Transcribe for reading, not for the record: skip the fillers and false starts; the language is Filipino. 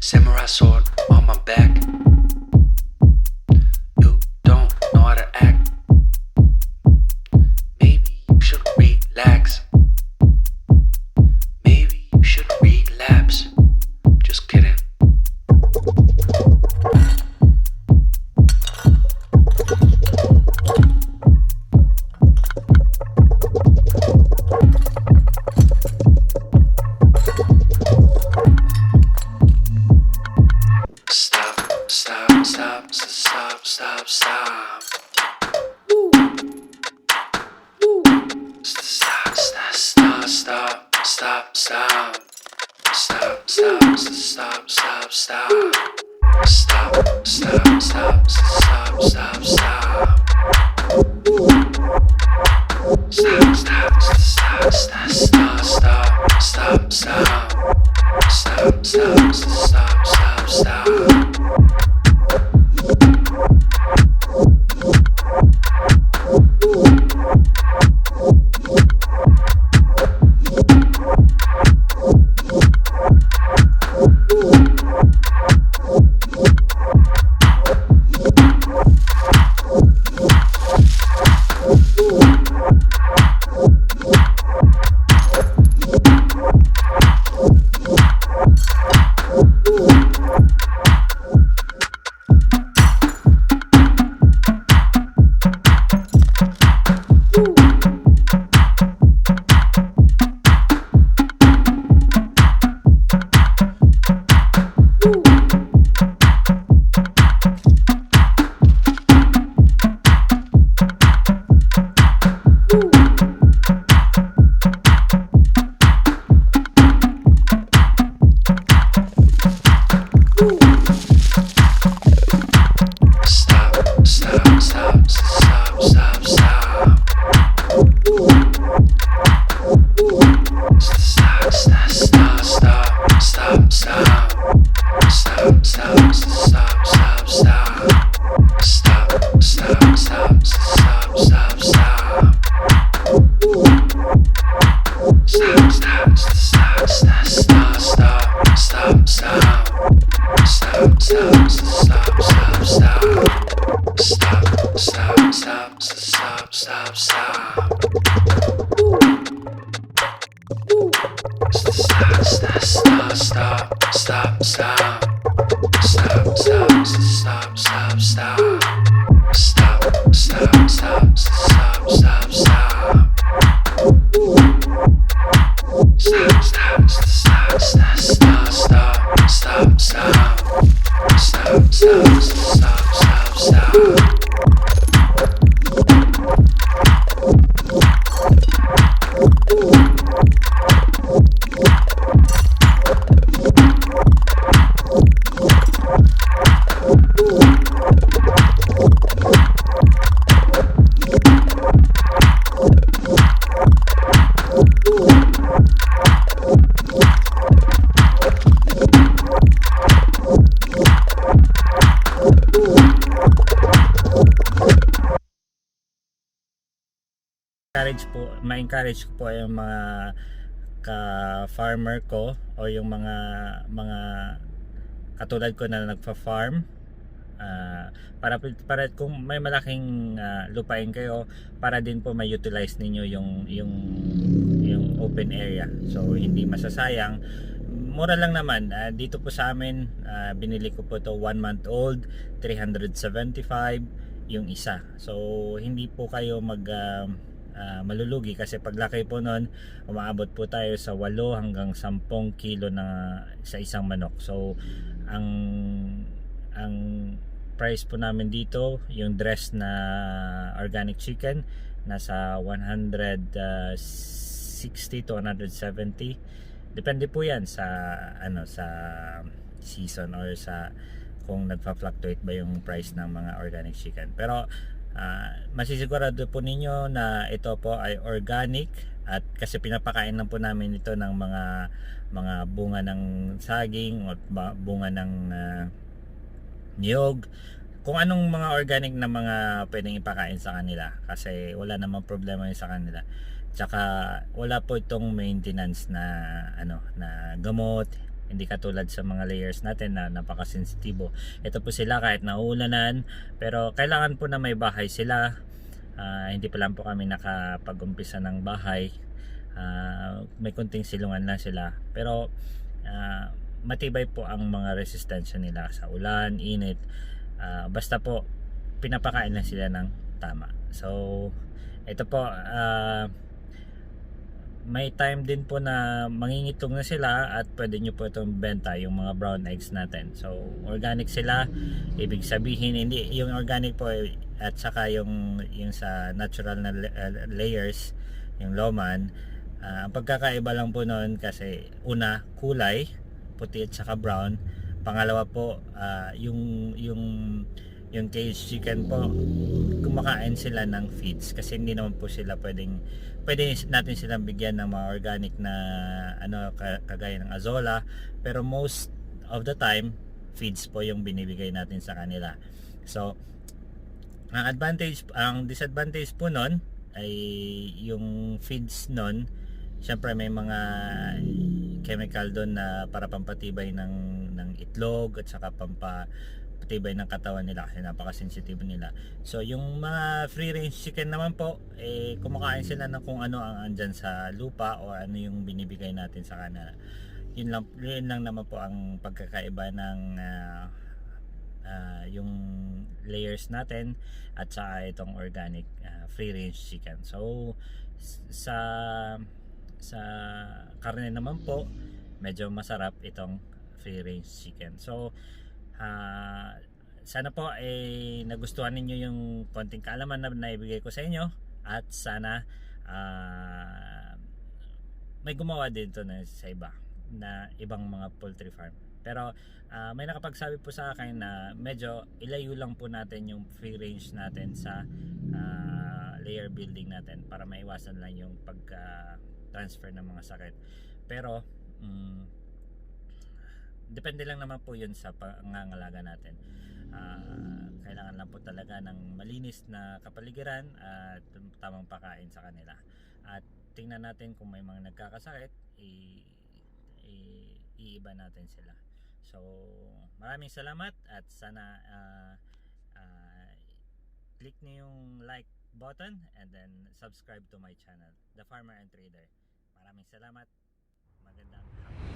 Samurai sword on my back. You don't know how to act. Maybe you should relax. Maybe you should relapse. Just kidding. Stop, stop, stop, stop, stop, stop. Stop, stop, stop, stop, stop, stop. Stop, stop, stop, stop, stop. Stop, stop, stop, stop, stop, stop. Stop, stop, stop, stop, stop, stop, stop, stop. Stop, stop, stop, stop, stop. Ma-encourage ko po yung mga ka-farmer ko o yung mga katulad ko na nagfa-farm, para kung may malaking lupain kayo, para din po may utilize ninyo yung open area, so hindi masasayang. Mura lang naman dito po sa amin. Binili ko po to 1 month old, 375 yung isa, so hindi po kayo malulugi, kasi paglaki po nun umaabot po tayo sa 8 hanggang 10 kilo na sa isang manok. So ang price po namin dito, yung dress na organic chicken, nasa 160 to 170, depende po yan sa sa season or sa kung nagfa-fluctuate ba yung price ng mga organic chicken. Pero masisigurado po ninyo na ito po ay organic, at kasi pinapakain lang po namin ito ng mga bunga ng saging o bunga ng niyog, kung anong mga organic na mga pwedeng ipakain sa kanila, kasi wala namang problema yun sa kanila. Tsaka wala po itong maintenance na na gamot, Hindi katulad sa mga layers natin na napakasensitibo. Ito po sila kahit nauulanan, pero kailangan po na may bahay sila. Hindi pa lang po kami nakapag-umpisa ng bahay. May kunting silungan lang sila. Pero matibay po ang mga resistensya nila sa ulan, init. Basta po pinapakain lang sila ng tama. So ito po, may time din po na mangingitlog na sila at pwede nyo po itong benta yung mga brown eggs natin. So organic sila, ibig sabihin hindi yung organic po at saka yung sa natural na layers, yung loman, ang pagkakaiba lang po noon kasi una kulay puti at saka brown, pangalawa po yung cage chicken po kumakain sila ng feeds kasi hindi naman po sila pwede natin silang bigyan ng mga organic na kagaya ng azola, pero most of the time feeds po yung binibigay natin sa kanila. So ang disadvantage po nun ay yung feeds nun, syempre may mga chemical doon na para pampatibay ng itlog at saka pampatibay ng katawan nila kasi napaka-sensitive nila. So yung mga free range chicken naman po, kumakain sila ng kung ano ang andyan sa lupa o ano yung binibigay natin sa kanila. Yun lang naman po ang pagkakaiba ng yung layers natin at saka itong organic free range chicken. So sa karne naman po medyo masarap itong free range chicken. So sana po nagustuhan ninyo yung konting kaalaman na naibigay ko sa inyo at sana may gumawa dito na sa iba na ibang mga poultry farm. Pero may nakapagsabi po sa akin na medyo ilayo lang po natin yung free range natin sa layer building natin para maiwasan lang yung pagka-transfer ng mga sakit. Pero depende lang naman po yun sa pangangalaga natin. Kailangan lang po talaga ng malinis na kapaligiran at tamang pakain sa kanila. At tingnan natin kung may mga nagkakasakit, iiba natin sila. So maraming salamat at sana click niyo yung like button and then subscribe to my channel, The Farmer and Trader. Maraming salamat. Magandang hapon.